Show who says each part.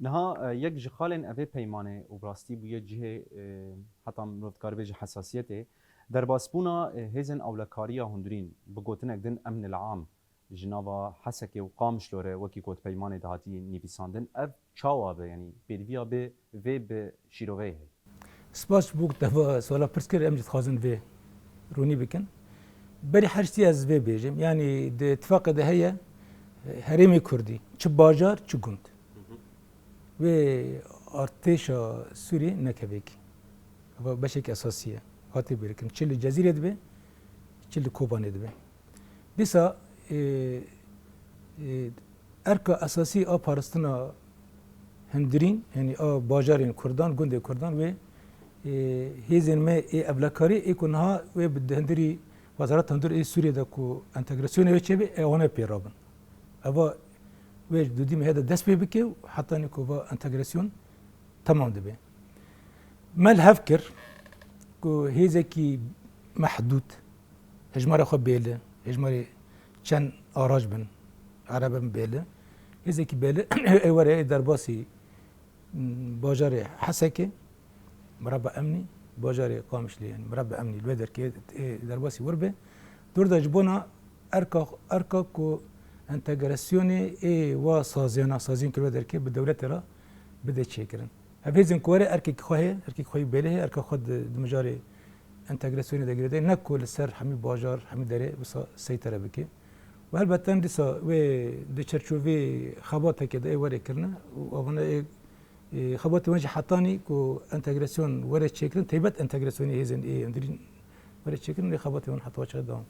Speaker 1: نها یک جخالن اوه پیمانه و براستی بویه جه حتی مروفکار بیجه حساسیته در باسپونا هزن اولکاریا هندرین بگوتن اگدن امن العام جناوا حسکه و قامش لوره وکی گوت پیمانه دهاتی نیویساندن اف چاوا به یعنی بیرویا به و به شیروه
Speaker 2: سپاس بوک دفعه سوالا پرسکر امجد خازن و رونی بکن بری هرشتی از و بیجم یعنی ده اتفاق ده هیا هرمی کردی چه باجار چه گند و ارتشا سوریه نکبیک و بشک اساسیه هاتی بیرکن چه جزیره دبه چه کوبانه دبه دیسا ارکا اساسی آ پارستنا هندرین یعنی آ باجارین کردان گنده کردان و هیزن ما ابلکاری اکنها و بدهندری وزارت هندر سوریه دا کو انتگراسیون و چه به آنها پیرابن اوا و دودیم هذا دست بيبكي وحتى نكو انتجراسيون تمام دبي ما الهفكر كو هيزكي محدود هجمارة خو بيله هجمارة كان اراج بن عربا بيله هيزكي بيله اوري درباسي باجاري حسكي مربع امني باجاري قامش لي يعني مربع امني الوادر كي درباسي وربه دور دا جبونا اركا كو انتگراسیونی و سازین که در که به دولت را بده چه کردن. هفیزن کوره ارکی خواهی بله ارکی خود دمجاری انتگراسیونی دگرده نکول سر همی باجار همی داره بس سیطره بکی. و البته دیسا و دچرچوی خبات که ده وره کرنه و آنها خبات وجه حتانی کو انتگراسیون وره چه کردن تیبت انتگراسیونی هزین اندرین وره چه کردن خبات اون حتی چه دام.